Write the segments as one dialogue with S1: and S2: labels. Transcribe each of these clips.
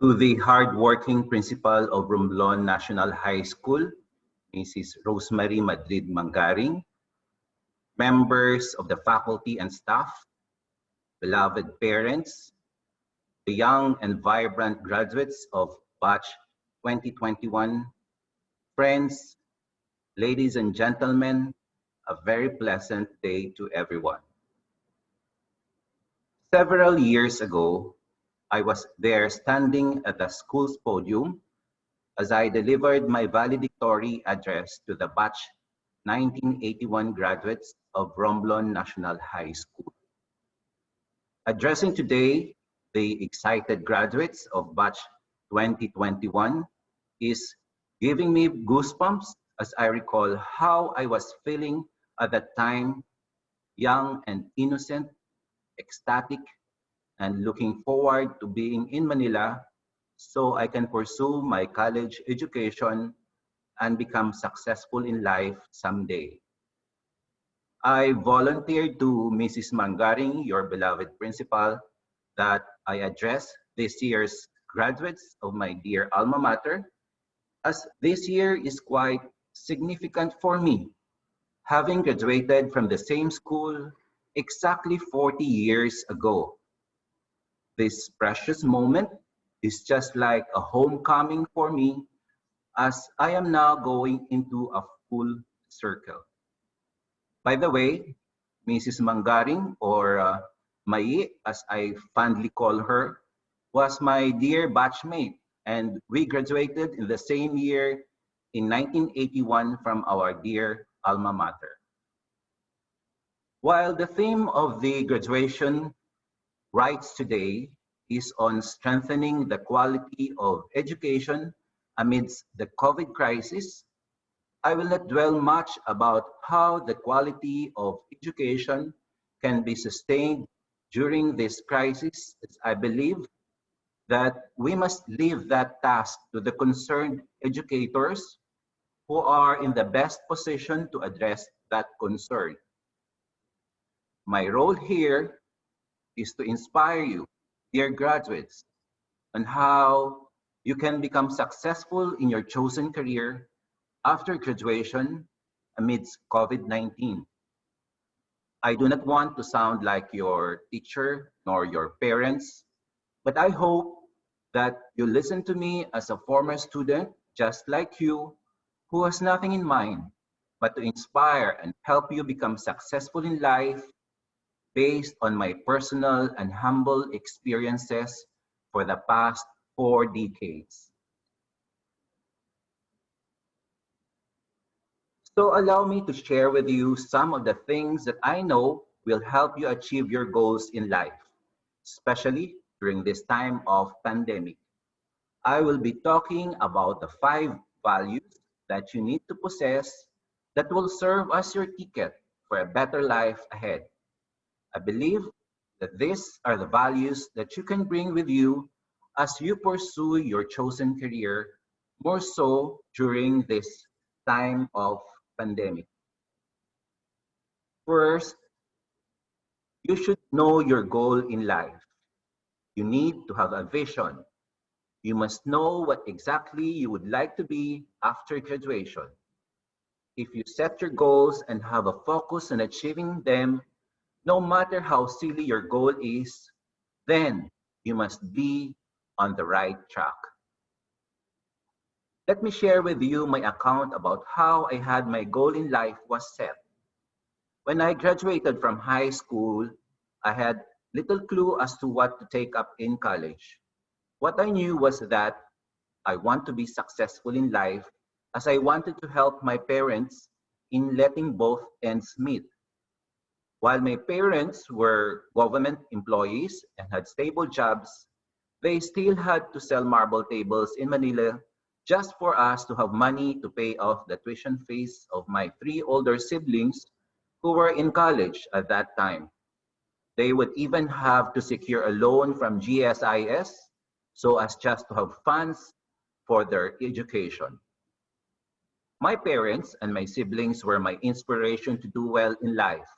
S1: To the hardworking principal of Romblon National High School, Mrs. Rosemary Madrid Mangaring, members of the faculty and staff, beloved parents, the young and vibrant graduates of Batch 2021, friends, ladies and gentlemen, a very pleasant day to everyone. Several years ago, I was there standing at the school's podium as I delivered my valedictory address to the Batch 1981 graduates of Romblon National High School. Addressing today the excited graduates of Batch 2021 is giving me goosebumps as I recall how I was feeling at that time, young and innocent, ecstatic, and looking forward to being in Manila so I can pursue my college education and become successful in life someday. I volunteered to Mrs. Mangaring, your beloved principal, that I address this year's graduates of my dear alma mater, as this year is quite significant for me, having graduated from the same school exactly 40 years ago. This precious moment is just like a homecoming for me as I am now going into a full circle. By the way, Mrs. Mangaring, or Mai as I fondly call her, was my dear batchmate, and we graduated in the same year in 1981 from our dear alma mater. While the theme of the graduation rites today is on strengthening the quality of education amidst the COVID crisis, I will not dwell much about how the quality of education can be sustained during this crisis, as I believe that we must leave that task to the concerned educators who are in the best position to address that concern. My role here is to inspire you, dear graduates, on how you can become successful in your chosen career after graduation amidst COVID-19. I do not want to sound like your teacher nor your parents, but I hope that you listen to me as a former student just like you who has nothing in mind but to inspire and help you become successful in life based on my personal and humble experiences for the past 4 decades. So allow me to share with you some of the things that I know will help you achieve your goals in life, especially during this time of pandemic. I will be talking about the 5 values that you need to possess that will serve as your ticket for a better life ahead. I believe that these are the values that you can bring with you as you pursue your chosen career, more so during this time of pandemic. First, you should know your goal in life. You need to have a vision. You must know what exactly you would like to be after graduation. If you set your goals and have a focus on achieving them, no matter how silly your goal is, then you must be on the right track. Let me share with you my account about how I had my goal in life was set. When I graduated from high school, I had little clue as to what to take up in college. What I knew was that I want to be successful in life as I wanted to help my parents in letting both ends meet. While my parents were government employees and had stable jobs, they still had to sell marble tables in Manila just for us to have money to pay off the tuition fees of my 3 older siblings who were in college at that time. They would even have to secure a loan from GSIS so as just to have funds for their education. My parents and my siblings were my inspiration to do well in life.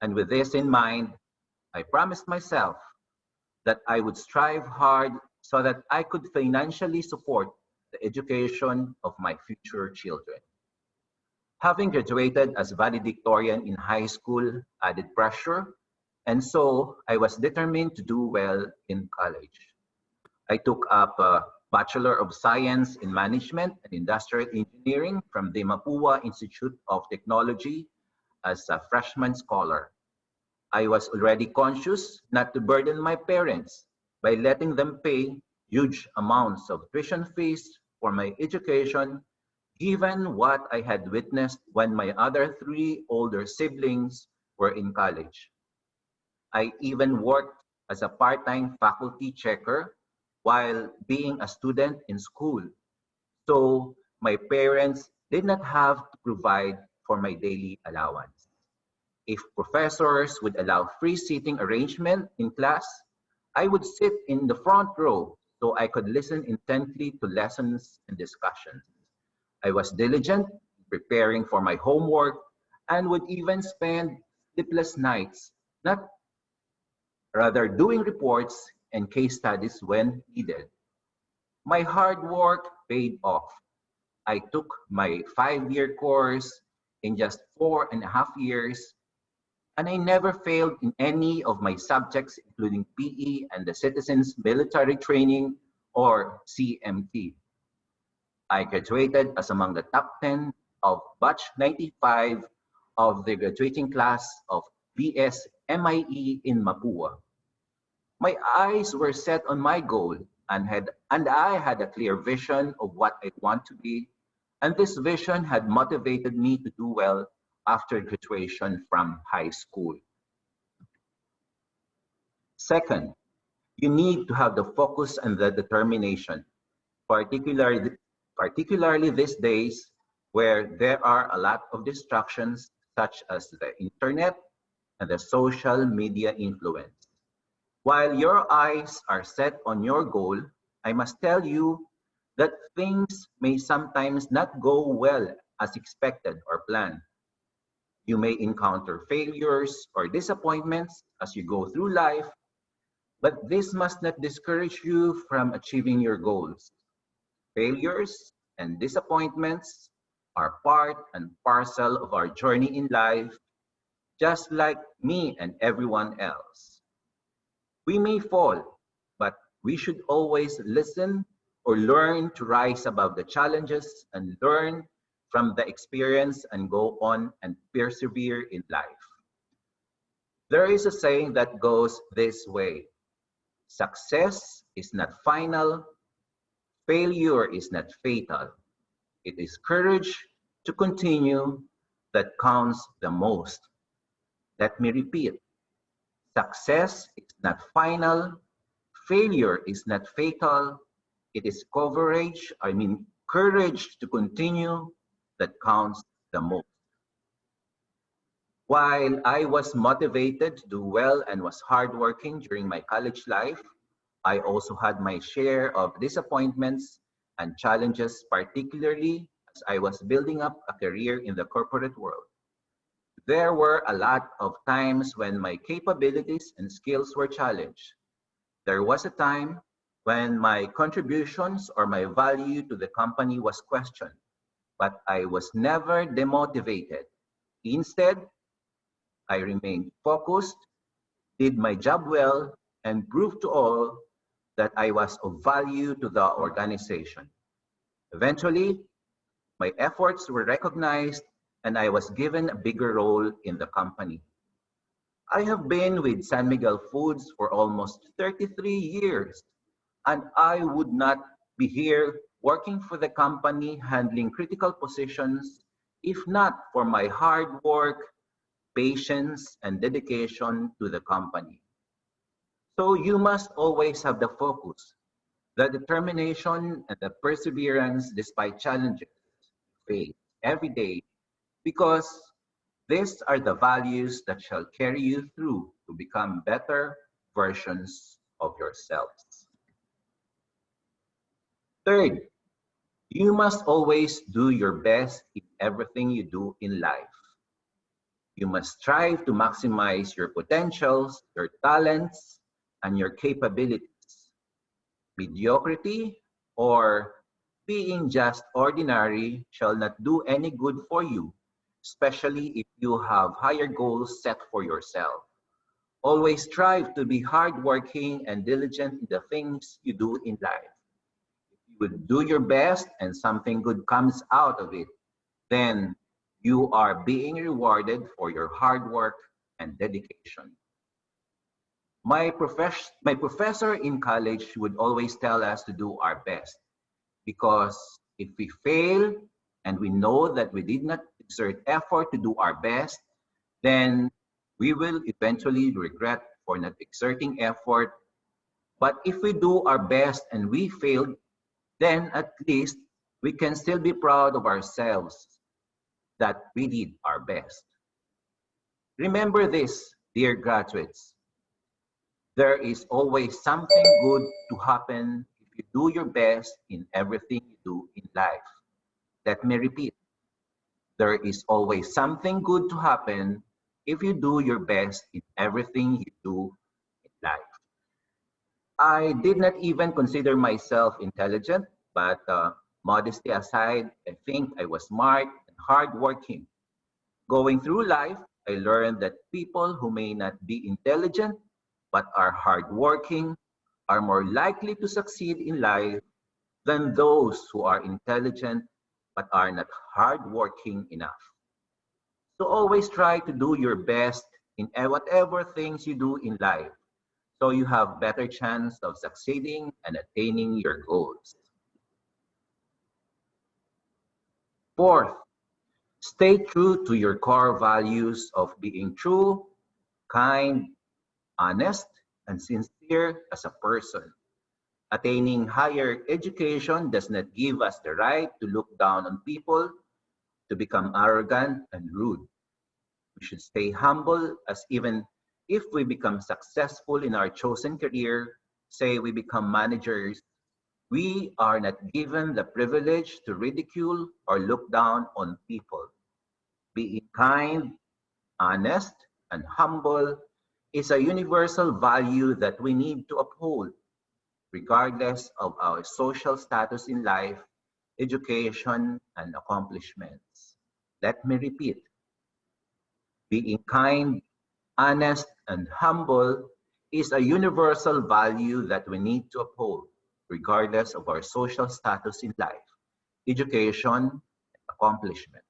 S1: And with this in mind, I promised myself that I would strive hard so that I could financially support the education of my future children. Having graduated as valedictorian in high school added pressure, and so I was determined to do well in college. I took up a Bachelor of Science in Management and Industrial Engineering from the Mapua Institute of Technology as a freshman scholar. I was already conscious not to burden my parents by letting them pay huge amounts of tuition fees for my education, given what I had witnessed when my other three older siblings were in college. I even worked as a part-time faculty checker while being a student in school. So my parents did not have to provide for my daily allowance. If professors would allow free seating arrangement in class, I would sit in the front row so I could listen intently to lessons and discussions. I was diligent in preparing for my homework and would even spend sleepless nights, not rather doing reports and case studies when needed. My hard work paid off. I took my 5-year course in just 4.5 years, and I never failed in any of my subjects, including PE and the Citizens Military Training or CMT. I graduated as among the top 10 of batch 95 of the graduating class of BS in Mapua. My eyes were set on my goal and I had a clear vision of what I want to be, and this vision had motivated me to do well after graduation from high school. Second, you need to have the focus and the determination, particularly, particularly these days where there are a lot of distractions such as the internet and the social media influence. While your eyes are set on your goal, I must tell you that things may sometimes not go well as expected or planned. You may encounter failures or disappointments as you go through life, but this must not discourage you from achieving your goals. Failures and disappointments are part and parcel of our journey in life, just like me and everyone else. We may fall, but we should always listen or learn to rise above the challenges and learn from the experience and go on and persevere in life. There is a saying that goes this way: success is not final, failure is not fatal. It is courage to continue that counts the most. Let me repeat: success is not final, failure is not fatal. It is courage to continue that counts the most. While I was motivated to do well and was hardworking during my college life, I also had my share of disappointments and challenges, particularly as I was building up a career in the corporate world. There were a lot of times when my capabilities and skills were challenged. There was a time when my contributions or my value to the company was questioned, but I was never demotivated. Instead, I remained focused, did my job well, and proved to all that I was of value to the organization. Eventually, my efforts were recognized and I was given a bigger role in the company. I have been with San Miguel Foods for almost 33 years, and I would not be here working for the company handling critical positions if not for my hard work, patience, and dedication to the company. So you must always have the focus, the determination, and the perseverance despite challenges you face every day, because these are the values that shall carry you through to become better versions of yourselves. Third, you must always do your best in everything you do in life. You must strive to maximize your potentials, your talents, and your capabilities. Mediocrity or being just ordinary shall not do any good for you, especially if you have higher goals set for yourself. Always strive to be hardworking and diligent in the things you do in life. If you would do your best and something good comes out of it, then you are being rewarded for your hard work and dedication. My professor in college would always tell us to do our best because if we fail and we know that we did not exert effort to do our best, then we will eventually regret for not exerting effort. But if we do our best and we failed, then at least we can still be proud of ourselves that we did our best. Remember this, dear graduates. There is always something good to happen if you do your best in everything you do in life. Let me repeat. There is always something good to happen if you do your best in everything you do in life. I did not even consider myself intelligent, but modesty aside, I think I was smart and hardworking. Going through life, I learned that people who may not be intelligent but are hardworking are more likely to succeed in life than those who are intelligent but are not hardworking enough. So always try to do your best in whatever things you do in life so you have better chance of succeeding and attaining your goals. Fourth, stay true to your core values of being true, kind, honest, and sincere as a person. Attaining higher education does not give us the right to look down on people, to become arrogant and rude. We should stay humble as even if we become successful in our chosen career, say we become managers, we are not given the privilege to ridicule or look down on people. Being kind, honest, and humble is a universal value that we need to uphold, regardless of our social status in life, education, and accomplishments. Let me repeat, being kind, honest, and humble is a universal value that we need to uphold, regardless of our social status in life, education, and accomplishments.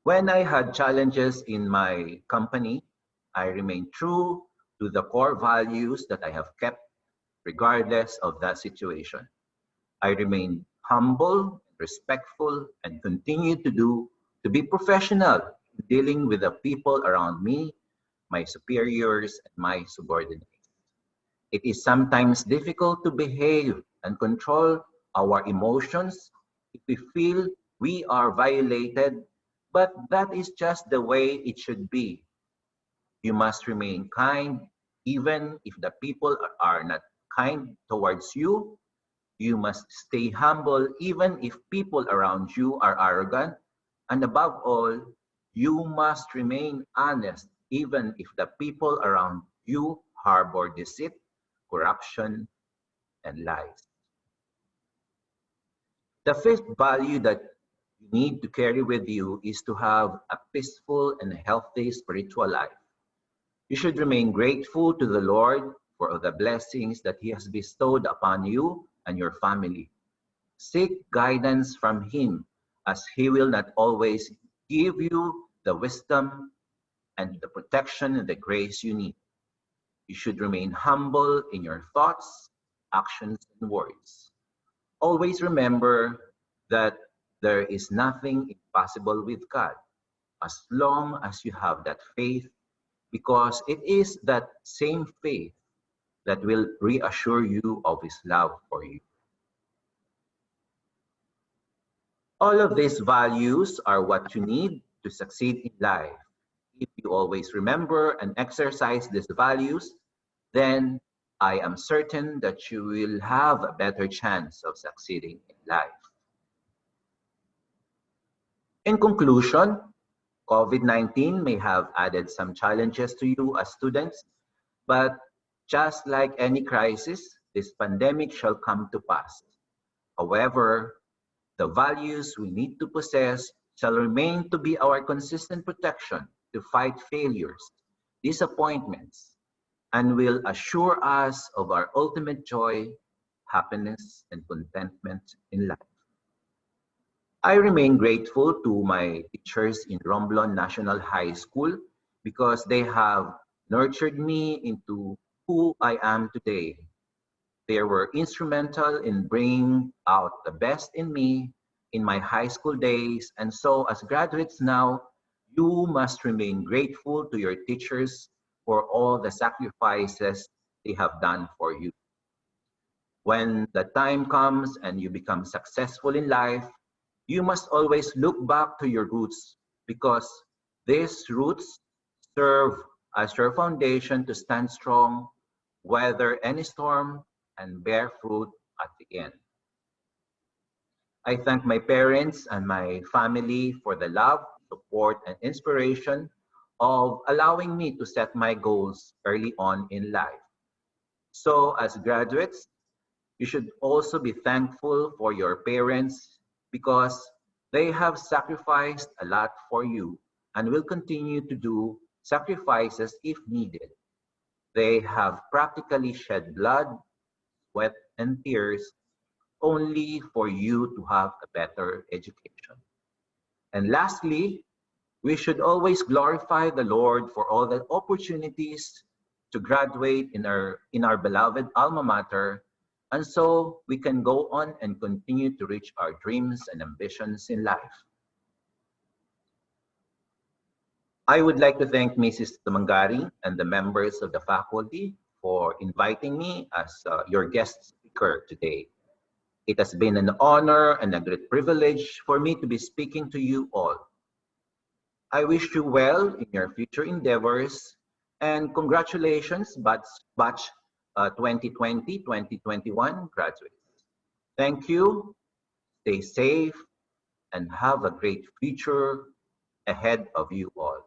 S1: When I had challenges in my company, I remained true to the core values that I have kept regardless of that situation. I remained humble, respectful, and continued to be professional in dealing with the people around me, my superiors, and my subordinates. It is sometimes difficult to behave and control our emotions if we feel we are violated, but that is just the way it should be. You must remain kind even if the people are not kind towards you. You must stay humble even if people around you are arrogant. And above all, you must remain honest even if the people around you harbor deceit, corruption, and lies. The fifth value that you need to carry with you is to have a peaceful and healthy spiritual life. You should remain grateful to the Lord for all the blessings that He has bestowed upon you and your family. Seek guidance from Him, as He will not always give you the wisdom and the protection and the grace you need. You should remain humble in your thoughts, actions, and words. Always remember that there is nothing impossible with God as long as you have that faith, because it is that same faith that will reassure you of His love for you. All of these values are what you need to succeed in life. If you always remember and exercise these values, then I am certain that you will have a better chance of succeeding in life. In conclusion, COVID-19 may have added some challenges to you as students, but just like any crisis, this pandemic shall come to pass. However, the values we need to possess shall remain to be our consistent protection to fight failures, disappointments, and will assure us of our ultimate joy, happiness, and contentment in life. I remain grateful to my teachers in Romblon National High School because they have nurtured me into who I am today. They were instrumental in bringing out the best in me in my high school days. And so, as graduates now, you must remain grateful to your teachers for all the sacrifices they have done for you. When the time comes and you become successful in life, you must always look back to your roots because these roots serve as your foundation to stand strong, weather any storm, and bear fruit at the end. I thank my parents and my family for the love, support, and inspiration of allowing me to set my goals early on in life. So, as graduates, you should also be thankful for your parents because they have sacrificed a lot for you and will continue to do sacrifices if needed. They have practically shed blood, sweat, and tears only for you to have a better education. And lastly, we should always glorify the Lord for all the opportunities to graduate in our beloved alma mater, and so we can go on and continue to reach our dreams and ambitions in life. I would like to thank Mrs. Tumangari and the members of the faculty for inviting me as your guest speaker today. It has been an honor and a great privilege for me to be speaking to you all. I wish you well in your future endeavors and congratulations batch 2020-2021 graduates. Thank you, stay safe, and have a great future ahead of you all.